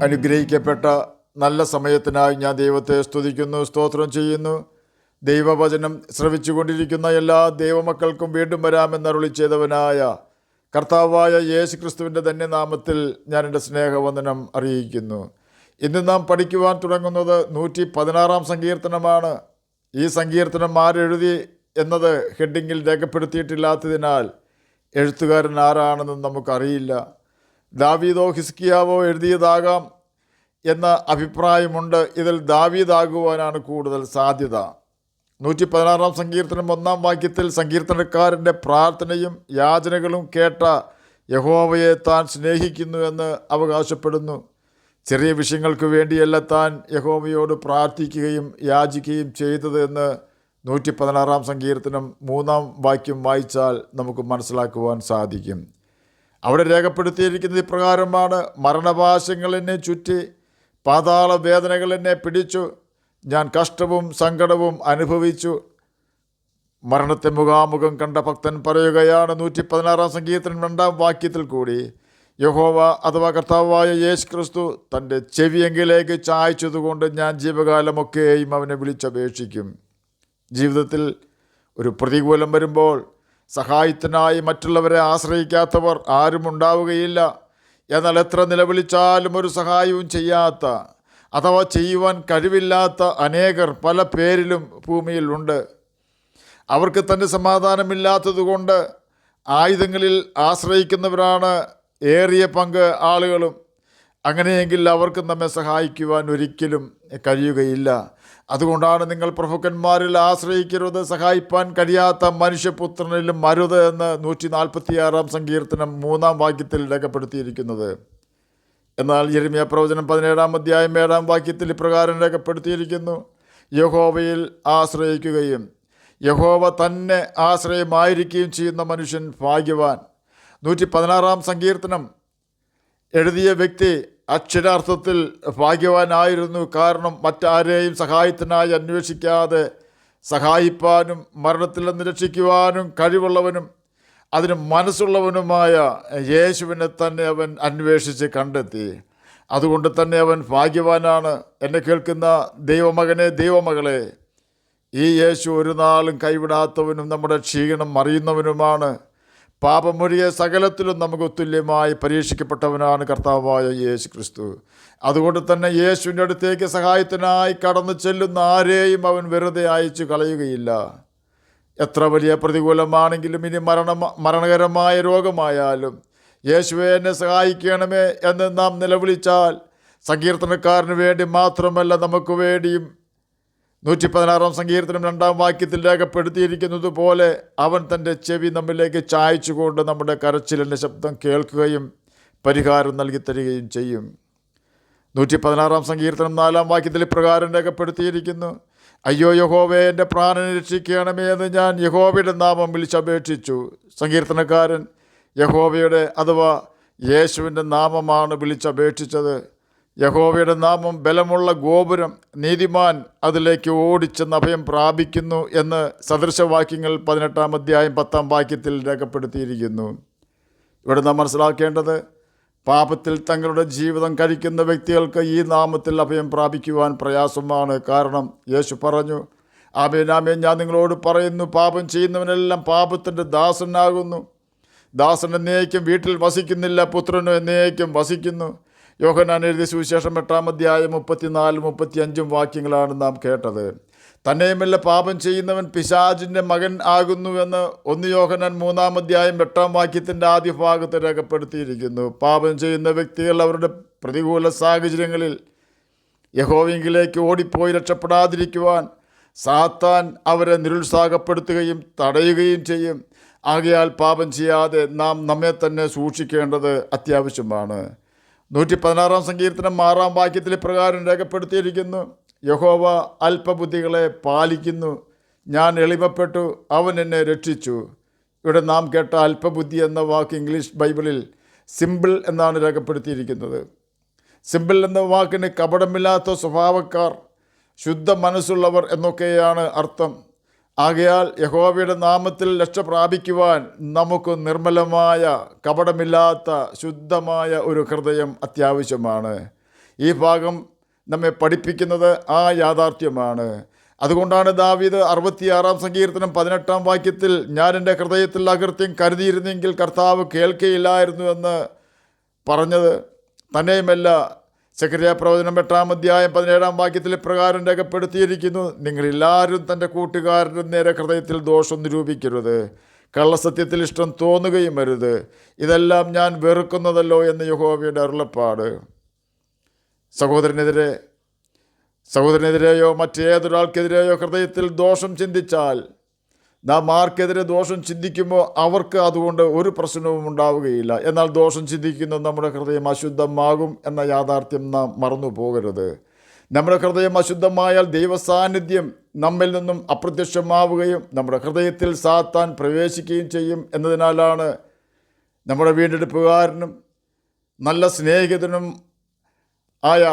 അനുഗ്രഹിക്കപ്പെട്ട നല്ല സമയത്തിനായി ഞാൻ ദൈവത്തെ സ്തുതിക്കുന്നു, സ്തോത്രം ചെയ്യുന്നു. ദൈവവചനം ശ്രവിച്ചുകൊണ്ടിരിക്കുന്ന എല്ലാ ദൈവമക്കൾക്കും വീണ്ടും വരാമെന്നരുളി ചെയ്തവനായ കർത്താവായ യേശു ക്രിസ്തുവിൻ്റെ ധന്യനാമത്തിൽ ഞാൻ എൻ്റെ സ്നേഹവന്ദനം അറിയിക്കുന്നു. ഇന്ന് നാം പഠിക്കുവാൻ തുടങ്ങുന്നത് 116 സങ്കീർത്തനമാണ്. ഈ സങ്കീർത്തനം ആരെഴുതി എന്നത് ഹെഡിങ്ങിൽ രേഖപ്പെടുത്തിയിട്ടില്ലാത്തതിനാൽ എഴുത്തുകാരൻ ആരാണെന്ന് നമുക്കറിയില്ല. ദാവീദോ ഹിസ്കിയാവോ എഴുതിയതാകാം എന്ന അഭിപ്രായമുണ്ട്. ഇതിൽ ദാവീദാകുവാനാണ് കൂടുതൽ സാധ്യത. 116 സങ്കീർത്തനം 1-ാം വാക്യത്തിൽ സങ്കീർത്തനക്കാരൻ്റെ പ്രാർത്ഥനയും യാചനകളും കേട്ട യഹോവയെ താൻ സ്നേഹിക്കുന്നു എന്ന് അവകാശപ്പെടുന്നു. ചെറിയ വിഷയങ്ങൾക്ക് വേണ്ടിയല്ല താൻ യഹോവയോട് പ്രാർത്ഥിക്കുകയും യാചിക്കുകയും ചെയ്തത് എന്ന് 116 സങ്കീർത്തനം 3-ാം വാക്യം വായിച്ചാൽ നമുക്ക് മനസ്സിലാക്കുവാൻ സാധിക്കും. അവിടെ രേഖപ്പെടുത്തിയിരിക്കുന്നത് ഇപ്രകാരമാണ്: മരണപാശങ്ങൾ എന്നെ ചുറ്റി, പാതാള വേദനകൾ എന്നെ പിടിച്ചു, ഞാൻ കഷ്ടവും സങ്കടവും അനുഭവിച്ചു. മരണത്തെ മുഖാമുഖം കണ്ട ഭക്തൻ പറയുകയാണ് 116 സങ്കീർത്തനം 2-ാം വാക്യത്തിൽ കൂടി, യഹോവ അഥവാ കർത്താവായ യേശു ക്രിസ്തു തൻ്റെ ചെവിയെങ്കിലേക്ക് ചായച്ചതുകൊണ്ട് ഞാൻ ജീവകാലമൊക്കെയും അവനെ വിളിച്ചപേക്ഷിക്കും. ജീവിതത്തിൽ ഒരു പ്രതികൂലം വരുമ്പോൾ സഹായത്തിനായി മറ്റുള്ളവരെ ആശ്രയിക്കാത്തവർ ആരും ഉണ്ടാവുകയില്ല. എന്നാൽ എത്ര നിലവിളിച്ചാലും ഒരു സഹായവും ചെയ്യാത്ത അഥവാ ചെയ്യുവാൻ കഴിവില്ലാത്ത അനേകർ പല പേരിലും ഭൂമിയിൽ ഉണ്ട്. അവർക്ക് തന്നെ സമാധാനമില്ലാത്തതുകൊണ്ട് ആയുധങ്ങളിൽ ആശ്രയിക്കുന്നവരാണ് ഏറിയ പങ്ക് ആളുകളും. അങ്ങനെയെങ്കിൽ അവർക്ക് നമ്മെ സഹായിക്കുവാൻ ഒരിക്കലും കഴിയുകയില്ല. അതുകൊണ്ടാണ് നിങ്ങൾ പ്രഭുക്കന്മാരിൽ ആശ്രയിക്കരുത്, സഹായിപ്പാൻ കഴിയാത്ത മനുഷ്യപുത്രനിലും അരുത് എന്ന് 146 സങ്കീർത്തനം 3-ാം വാക്യത്തിൽ രേഖപ്പെടുത്തിയിരിക്കുന്നത്. എന്നാൽ യിരെമ്യാ പ്രവചനം 17-ാം അധ്യായം 7-ാം വാക്യത്തിൽ ഇപ്രകാരം രേഖപ്പെടുത്തിയിരിക്കുന്നു: യഹോവയിൽ ആശ്രയിക്കുകയും യഹോവ തന്നെ ആശ്രയമായിരിക്കുകയും ചെയ്യുന്ന മനുഷ്യൻ ഭാഗ്യവാൻ. 116 സങ്കീർത്തനം എഴുതിയ വ്യക്തി അക്ഷരാർത്ഥത്തിൽ ഭാഗ്യവാനായിരുന്നു. കാരണം മറ്റാരെയും സഹായത്തിനായി അന്വേഷിക്കാതെ സഹായിപ്പാനും മരണത്തിൽ നിന്ന് രക്ഷിക്കുവാനും കഴിവുള്ളവനും അതിന് മനസ്സുള്ളവനുമായ യേശുവിനെ തന്നെ അവൻ അന്വേഷിച്ച് കണ്ടെത്തി. അതുകൊണ്ട് തന്നെ അവൻ ഭാഗ്യവാനാണ്. എന്നെ കേൾക്കുന്ന ദൈവമകനെ, ദൈവമകളെ, ഈ യേശു ഒരു നാളും കൈവിടാത്തവനും നമ്മുടെ ക്ഷീണം അറിയുന്നവനുമാണ്. പാപമൊഴിയെ സകലത്തിലും നമുക്ക് തുല്യമായി പരീക്ഷിക്കപ്പെട്ടവനാണ് കർത്താവായ യേശു ക്രിസ്തു. അതുകൊണ്ട് തന്നെ യേശുവിൻ്റെ അടുത്തേക്ക് സഹായത്തിനായി കടന്നു ചെല്ലുന്ന ആരെയും അവൻ വെറുതെ അയച്ചു കളയുകയില്ല. എത്ര വലിയ പ്രതികൂലമാണെങ്കിലും, ഇനി മരണകരമായ രോഗമായാലും, യേശുവേ എന്നെ സഹായിക്കണമേ എന്ന് നാം നിലവിളിച്ചാൽ സങ്കീർത്തനക്കാരന് വേണ്ടി മാത്രമല്ല നമുക്ക് വേണ്ടിയും 116 സങ്കീർത്തനം 2-ാം വാക്യത്തിൽ രേഖപ്പെടുത്തിയിരിക്കുന്നത് പോലെ അവൻ തൻ്റെ ചെവി നമ്മിലേക്ക് ചായച്ചുകൊണ്ട് നമ്മുടെ കരച്ചിലിൻ്റെ ശബ്ദം കേൾക്കുകയും പരിഹാരം നൽകി തരികയും ചെയ്യും. 116 സങ്കീർത്തനം 4-ാം വാക്യത്തിൽ ഇപ്രകാരം രേഖപ്പെടുത്തിയിരിക്കുന്നു: അയ്യോ യഹോവേ, എൻ്റെ പ്രാണനെ രക്ഷിക്കണമേ എന്ന് ഞാൻ യഹോവയുടെ നാമം വിളിച്ചപേക്ഷിച്ചു. സങ്കീർത്തനക്കാരൻ യഹോവയുടെ അഥവാ യേശുവിൻ്റെ നാമമാണ് വിളിച്ചപേക്ഷിച്ചത്. യഹോവയുടെ നാമം ബലമുള്ള ഗോപുരം, നീതിമാൻ അതിലേക്ക് ഓടിച്ചെന്ന് അഭയം പ്രാപിക്കുന്നു എന്ന് സദൃശവാക്യങ്ങൾ 18-ാം അധ്യായം 10-ാം വാക്യത്തിൽ രേഖപ്പെടുത്തിയിരിക്കുന്നു. ഇവിടെ നാം മനസ്സിലാക്കേണ്ടത്, പാപത്തിൽ തങ്ങളുടെ ജീവിതം കഴിക്കുന്ന വ്യക്തികൾക്ക് ഈ നാമത്തിൽ അഭയം പ്രാപിക്കുവാൻ പ്രയാസമാണ്. കാരണം യേശു പറഞ്ഞു, ആമേൻ ആമേൻ, ഞാൻ നിങ്ങളോട് പറയുന്നു, പാപം ചെയ്യുന്നവനെല്ലാം പാപത്തിൻ്റെ ദാസനാകുന്നു. ദാസൻ എന്നേക്കും വീട്ടിൽ വസിക്കുന്നില്ല, പുത്രനും എന്നേക്കും വസിക്കുന്നു. യോഹന്നാൻ എഴുതിയ സുവിശേഷം 8-ാം അധ്യായം 34-35 വാക്യങ്ങളാണ് നാം കേട്ടത്. തന്നെയുമല്ല, പാപം ചെയ്യുന്നവൻ പിശാചിൻ്റെ മകൻ ആകുന്നുവെന്ന് 1 യോഹന്നാൻ 3-ാം അധ്യായം 8-ാം വാക്യത്തിൻ്റെ ആദ്യ ഭാഗത്ത് രേഖപ്പെടുത്തിയിരിക്കുന്നു. പാപം ചെയ്യുന്ന വ്യക്തികൾ അവരുടെ പ്രതികൂല സാഹചര്യങ്ങളിൽ യഹോവയെങ്കിലേക്ക് ഓടിപ്പോയി രക്ഷപ്പെടാതിരിക്കുവാൻ സാത്താൻ അവരെ നിരുത്സാഹപ്പെടുത്തുകയും തടയുകയും ചെയ്യും. ആകയാൽ പാപം ചെയ്യാതെ നാം നമ്മെ തന്നെ സൂക്ഷിക്കേണ്ടത് അത്യാവശ്യമാണ്. 116 സങ്കീർത്തനം 6-ാം വാക്യത്തിൽ പ്രകാരം രേഖപ്പെടുത്തിയിരിക്കുന്നു: യഹോവ അല്പബുദ്ധികളെ പാലിക്കുന്നു, ഞാൻ എളിമപ്പെട്ടു, അവൻ എന്നെ രക്ഷിച്ചു. ഇവിടെ നാം കേട്ട അല്പബുദ്ധി എന്ന വാക്ക് ഇംഗ്ലീഷ് ബൈബിളിൽ സിമ്പിൾ എന്നാണ് രേഖപ്പെടുത്തിയിരിക്കുന്നത്. സിമ്പിൾ എന്ന വാക്കിന് കപടമില്ലാത്ത സ്വഭാവക്കാർ, ശുദ്ധ മനസ്സുള്ളവർ എന്നൊക്കെയാണ് അർത്ഥം. ആകയാൽ യഹോവയുടെ നാമത്തിൽ രക്ഷ പ്രാപിക്കുവാൻ നമുക്ക് നിർമ്മലമായ, കപടമില്ലാത്ത, ശുദ്ധമായ ഒരു ഹൃദയം അത്യാവശ്യമാണ്. ഈ ഭാഗം നമ്മെ പഠിപ്പിക്കുന്നത് ആ യാഥാർത്ഥ്യമാണ്. അതുകൊണ്ടാണ് ദാവീദ് 66-ാം സങ്കീർത്തനം 18-ാം വാക്യത്തിൽ ഞാൻ എൻ്റെ ഹൃദയത്തിൽ അകൃത്യം കരുതിയിരുന്നെങ്കിൽ കർത്താവ് കേൾക്കുകയില്ലായിരുന്നു എന്ന് പറഞ്ഞത്. തന്നെയുമല്ല, സെഖര്യാ പ്രവചനം 8-ാം അധ്യായം 17-ാം വാക്യത്തിൽ ഇപ്രകാരം രേഖപ്പെടുത്തിയിരിക്കുന്നു: നിങ്ങളെല്ലാവരും തൻ്റെ കൂട്ടുകാരൻ്റെ നേരെ ഹൃദയത്തിൽ ദോഷം നിരൂപിക്കരുത്, കള്ളസത്യത്തിൽ ഇഷ്ടം തോന്നുകയും അരുത്, ഇതെല്ലാം ഞാൻ വെറുക്കുന്നതല്ലോ എന്ന് യഹോവയുടെ അരുളപ്പാട്. സഹോദരനെതിരെയോ മറ്റേതൊരാൾക്കെതിരെയോ ഹൃദയത്തിൽ ദോഷം ചിന്തിച്ചാൽ, നാം ആർക്കെതിരെ ദോഷം ചിന്തിക്കുമ്പോൾ അവർക്ക് അതുകൊണ്ട് ഒരു പ്രശ്നവും ഉണ്ടാവുകയില്ല. എന്നാൽ ദോഷം ചിന്തിക്കുന്ന നമ്മുടെ ഹൃദയം അശുദ്ധമാകും എന്ന യാഥാർത്ഥ്യം നാം മറന്നു പോകരുത്. നമ്മുടെ ഹൃദയം അശുദ്ധമായാൽ ദൈവസാന്നിധ്യം നമ്മിൽ നിന്നും അപ്രത്യക്ഷമാവുകയും നമ്മുടെ ഹൃദയത്തിൽ സാത്താൻ പ്രവേശിക്കുകയും ചെയ്യും. എന്നതിനാലാണ് നമ്മുടെ വീണ്ടെടുപ്പുകാരനും നല്ല സ്നേഹിതനും ആയ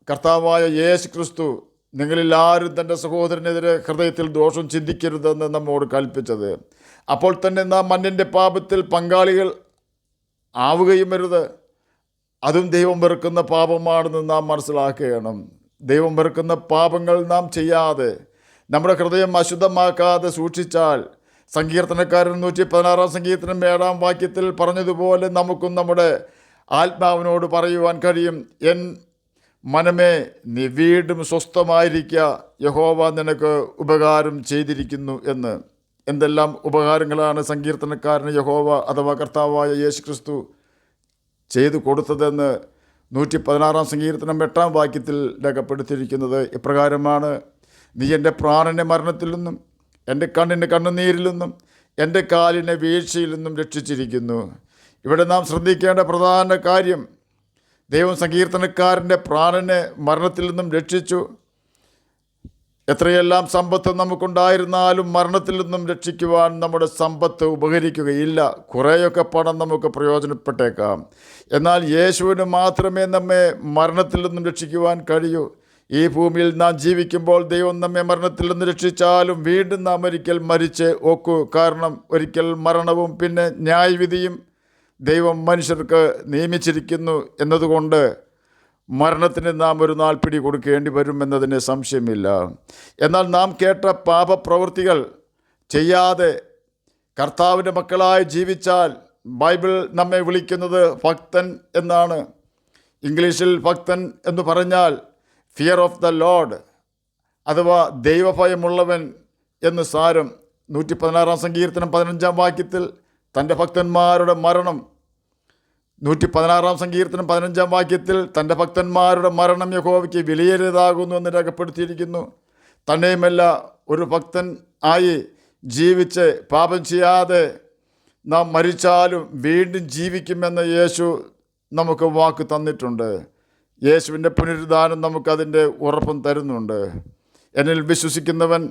കർത്താവായ യേശു ക്രിസ്തു നിങ്ങളെല്ലാവരും തൻ്റെ സഹോദരനെതിരെ ഹൃദയത്തിൽ ദോഷം ചിന്തിക്കരുതെന്ന് നമ്മോട് കൽപ്പിച്ചത്. അപ്പോൾ തന്നെ നാം മണ്ണിൻ്റെ പാപത്തിൽ പങ്കാളികൾ ആവുകയും അരുത്. അതും ദൈവം വെറുക്കുന്ന പാപമാണെന്ന് നാം മനസ്സിലാക്കണം. ദൈവം വെറുക്കുന്ന പാപങ്ങൾ നാം ചെയ്യാതെ നമ്മുടെ ഹൃദയം അശുദ്ധമാക്കാതെ സൂക്ഷിച്ചാൽ, സങ്കീർത്തനക്കാരൻ 116-ാം സങ്കീർത്തനം 7-ാം വാക്യത്തിൽ പറഞ്ഞതുപോലെ നമുക്കും നമ്മുടെ ആത്മാവിനോട് പറയുവാൻ കഴിയും: എൻ മനമേ, നീ വീണ്ടും സ്വസ്ഥമായിരിക്കുക, യഹോവ നിനക്ക് ഉപകാരം ചെയ്തിരിക്കുന്നു എന്ന്. എന്തെല്ലാം ഉപകാരങ്ങളാണ് സങ്കീർത്തനക്കാരന് യഹോവ അഥവാ കർത്താവായ യേശു ക്രിസ്തു ചെയ്തു കൊടുത്തതെന്ന് 116-ാം സങ്കീർത്തനം 8-ാം വാക്യത്തിൽ രേഖപ്പെടുത്തിയിരിക്കുന്നത് ഇപ്രകാരമാണ്: നീ എൻ്റെ പ്രാണനെ മരണത്തിൽ നിന്നും എൻ്റെ കണ്ണിന് കണ്ണുനീരിൽ നിന്നും എൻ്റെ കാലിനെ വീഴ്ചയിൽ നിന്നും രക്ഷിച്ചിരിക്കുന്നു. ഇവിടെ നാം ശ്രദ്ധിക്കേണ്ട പ്രധാന കാര്യം, ദൈവം സങ്കീർത്തനക്കാരൻ്റെ പ്രാണനെ മരണത്തിൽ നിന്നും രക്ഷിച്ചു. എത്രയെല്ലാം സമ്പത്ത് നമുക്കുണ്ടായിരുന്നാലും മരണത്തിൽ നിന്നും രക്ഷിക്കുവാൻ നമ്മുടെ സമ്പത്ത് ഉപകരിക്കുകയില്ല. കുറേയൊക്കെ പണം നമുക്ക് പ്രയോജനപ്പെട്ടേക്കാം. എന്നാൽ യേശുവിന് മാത്രമേ നമ്മെ മരണത്തിൽ നിന്നും രക്ഷിക്കുവാൻ കഴിയൂ. ഈ ഭൂമിയിൽ നാം ജീവിക്കുമ്പോൾ ദൈവം നമ്മെ മരണത്തിൽ നിന്ന് രക്ഷിച്ചാലും വീണ്ടും നാം ഒരിക്കൽ മരിച്ച് ഒക്കൂ. കാരണം ഒരിക്കൽ മരണവും പിന്നെ ന്യായവിധിയും ദൈവം മനുഷ്യർക്ക് നിയമിച്ചിരിക്കുന്നു എന്നതുകൊണ്ട് മരണത്തിന് നാം ഒരു നാൾ പിടി കൊടുക്കേണ്ടി വരുമെന്നതിന് സംശയമില്ല. എന്നാൽ നാം കേട്ട പാപപ്രവൃത്തികൾ ചെയ്യാതെ കർത്താവിൻ്റെ മക്കളായി ജീവിച്ചാൽ ബൈബിൾ നമ്മെ വിളിക്കുന്നത് ഭക്തൻ എന്നാണ്. ഇംഗ്ലീഷിൽ ഭക്തൻ എന്ന് പറഞ്ഞാൽ ഫിയർ ഓഫ് ദ ലോഡ് അഥവാ ദൈവഭയമുള്ളവൻ എന്ന് സാരം. 116-ാം സങ്കീർത്തനം 15-ാം വാക്യത്തിൽ തൻ്റെ ഭക്തന്മാരുടെ മരണം 116-ാം സങ്കീർത്തനം 15-ാം വാക്യത്തിൽ തൻ്റെ ഭക്തന്മാരുടെ മരണം യഹോവയ്ക്ക് വിലയേറിയതാകുന്നു എന്ന് രേഖപ്പെടുത്തിയിരിക്കുന്നു. തന്നെയുമല്ല, ഒരു ഭക്തൻ ആയി ജീവിച്ച് പാപം ചെയ്യാതെ നാം മരിച്ചാലും വീണ്ടും ജീവിക്കുമെന്ന് യേശു നമുക്ക് വാക്ക് തന്നിട്ടുണ്ട്. യേശുവിൻ്റെ പുനരുദ്ധാനം നമുക്കതിൻ്റെ ഉറപ്പും തരുന്നുണ്ട്. എന്നിൽ വിശ്വസിക്കുന്നവൻ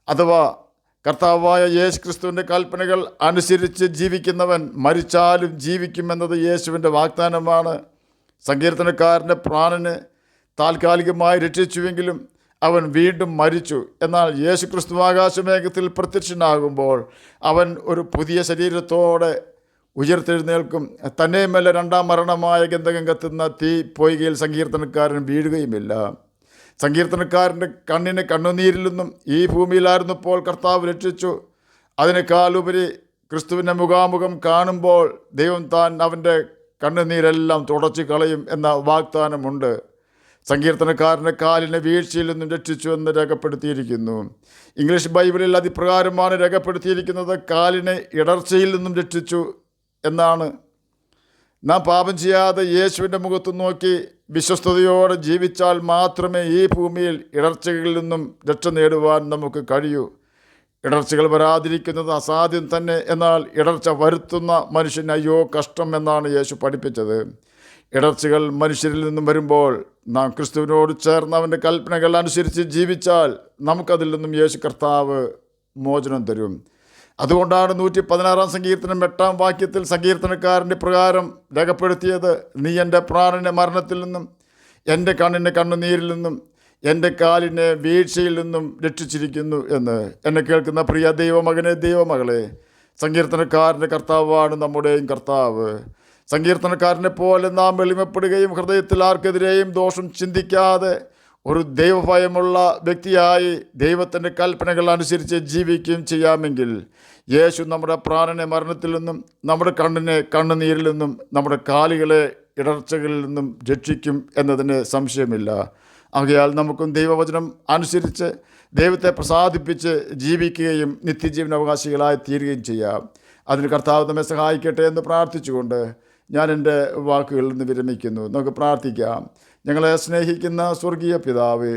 അഥവാ കർത്താവായ യേശു ക്രിസ്തുവിൻ്റെ കൽപ്പനകൾ അനുസരിച്ച് ജീവിക്കുന്നവൻ മരിച്ചാലും ജീവിക്കുമെന്നത് യേശുവിൻ്റെ വാഗ്ദാനമാണ്. സങ്കീർത്തനക്കാരൻ്റെ പ്രാണനെ താൽക്കാലികമായി രക്ഷിച്ചുവെങ്കിലും അവൻ വീണ്ടും മരിച്ചു. എന്നാൽ യേശു ക്രിസ്തു ആകാശമേഘത്തിൽ പ്രത്യക്ഷനാകുമ്പോൾ അവൻ ഒരു പുതിയ ശരീരത്തോടെ ഉയർത്തെഴുന്നേൽക്കും. തന്നെയുമല്ല, രണ്ടാം മരണമായ ഗന്ധകം കത്തുന്ന തീ പൊയ്കയിൽ സങ്കീർത്തനക്കാരൻ വീഴുകയുമില്ല. സങ്കീർത്തനക്കാരൻ്റെ കണ്ണിന് കണ്ണുനീരിൽ നിന്നും ഈ ഭൂമിയിലായിരുന്നപ്പോൾ കർത്താവ് രക്ഷിച്ചു. അതിനേക്കാളുപരി ക്രിസ്തുവിനെ മുഖാമുഖം കാണുമ്പോൾ ദൈവം താൻ അവൻ്റെ കണ്ണുനീരെല്ലാം തുടച്ചു കളയും എന്ന വാഗ്ദാനമുണ്ട്. സങ്കീർത്തനക്കാരൻ്റെ കാലിനെ വീഴ്ചയിൽ നിന്നും രക്ഷിച്ചു എന്ന് രേഖപ്പെടുത്തിയിരിക്കുന്നു. ഇംഗ്ലീഷ് ബൈബിളിൽ അതിപ്രകാരമാണ് രേഖപ്പെടുത്തിയിരിക്കുന്നത്: കാലിനെ ഇടർച്ചയിൽ നിന്നും രക്ഷിച്ചു എന്നാണ്. നാം പാപം ചെയ്യാതെ യേശുവിൻ്റെ മുഖത്ത് നോക്കി വിശ്വസ്തയോടെ ജീവിച്ചാൽ മാത്രമേ ഈ ഭൂമിയിൽ ഇടർച്ചകളിൽ നിന്നും രക്ഷ നേടുവാൻ നമുക്ക് കഴിയൂ. ഇടർച്ചകൾ വരാതിരിക്കുന്നത് അസാധ്യം തന്നെ. എന്നാൽ ഇടർച്ച വരുത്തുന്ന മനുഷ്യന് അയ്യോ കഷ്ടം എന്നാണ് യേശു പഠിപ്പിച്ചത്. ഇടർച്ചകൾ മനുഷ്യരിൽ നിന്നും വരുമ്പോൾ നാം ക്രിസ്തുവിനോട് ചേർന്ന് അവൻ്റെ കൽപ്പനകൾ അനുസരിച്ച് ജീവിച്ചാൽ നമുക്കതിൽ നിന്നും യേശു കർത്താവ് മോചനം തരും. അതുകൊണ്ടാണ് 116-ാം സങ്കീർത്തനം 8-ാം വാക്യത്തിൽ സങ്കീർത്തനക്കാരൻ്റെ പ്രകാരം രേഖപ്പെടുത്തിയത്: നീ എൻ്റെ പ്രാണനെ മരണത്തിൽ നിന്നും എൻ്റെ കണ്ണിനെ കണ്ണുനീരിൽ നിന്നും എൻ്റെ കാലിനെ വീഴ്ചയിൽ നിന്നും രക്ഷിച്ചിരിക്കുന്നു എന്ന്. എന്നെ കേൾക്കുന്ന പ്രിയ ദൈവമകനെ, ദൈവമകളെ, സങ്കീർത്തനക്കാരൻ്റെ കർത്താവാണ് നമ്മുടെയും കർത്താവ്. സങ്കീർത്തനക്കാരനെ പോലെ നാം എളിമപ്പെടുകയും ഹൃദയത്തിൽ ആർക്കെതിരെയും ദോഷം ചിന്തിക്കാതെ ഒരു ദൈവഭയമുള്ള വ്യക്തിയായി ദൈവത്തിൻ്റെ കൽപ്പനകൾ അനുസരിച്ച് ജീവിക്കുകയും ചെയ്യാമെങ്കിൽ യേശു നമ്മുടെ പ്രാണനെ മരണത്തിൽ നിന്നും, നമ്മുടെ കണ്ണിനെ കണ്ണുനീരിൽ നിന്നും, നമ്മുടെ കാലുകളെ ഇടർച്ചകളിൽ നിന്നും രക്ഷിക്കും എന്നതിന് സംശയമില്ല. ആകയാൽ നമുക്കും ദൈവവചനം അനുസരിച്ച് ദൈവത്തെ പ്രസാദിപ്പിച്ച് ജീവിക്കുകയും നിത്യജീവനാവകാശികളായി തീരുകയും ചെയ്യാം. അതിന് കർത്താവ് നമ്മെ സഹായിക്കട്ടെ എന്ന് പ്രാർത്ഥിച്ചുകൊണ്ട് ഞാൻ എൻ്റെ വാക്കുകളിൽ നിന്ന് വിരമിക്കുന്നു. നമുക്ക് പ്രാർത്ഥിക്കാം. ഞങ്ങളെ സ്നേഹിക്കുന്ന സ്വർഗീയ പിതാവേ,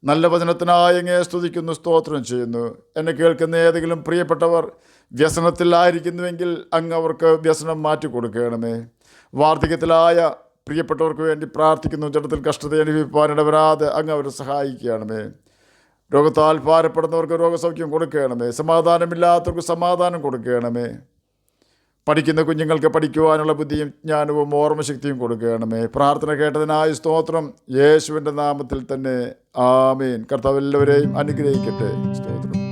നല്ല വചനത്തിനായി അങ്ങയെ സ്തുതിക്കുന്നു, സ്തോത്രം ചെയ്യുന്നു. എന്നെ കേൾക്കുന്ന ഏതെങ്കിലും പ്രിയപ്പെട്ടവർ വ്യസനത്തിലായിരിക്കുന്നുവെങ്കിൽ അങ്ങ് അവർക്ക് വ്യസനം മാറ്റിക്കൊടുക്കണമേ. വാർദ്ധക്യത്തിലായ പ്രിയപ്പെട്ടവർക്ക് വേണ്ടി പ്രാർത്ഥിക്കുന്നു. ജഡത്തിൽ കഷ്ടത അനുഭവിപ്പാനിടവരാതെ അങ്ങ് അവരെ സഹായിക്കണമേ. രോഗത്താൽ ഭാരപ്പെടുന്നവർക്ക് രോഗസൗഖ്യം കൊടുക്കണമേ. സമാധാനമില്ലാത്തവർക്ക് സമാധാനം കൊടുക്കണമേ. പഠിക്കുന്ന കുഞ്ഞുങ്ങൾക്ക് പഠിക്കുവാനുള്ള ബുദ്ധിയും ജ്ഞാനവും ഓർമ്മശക്തിയും കൊടുക്കണമേ. പ്രാർത്ഥന കേട്ടതിനായി സ്തോത്രം. യേശുവിൻ്റെ നാമത്തിൽ തന്നെ ആമേൻ. കർത്താവ് എല്ലാവരെയും അനുഗ്രഹിക്കട്ടെ. സ്തോത്രം.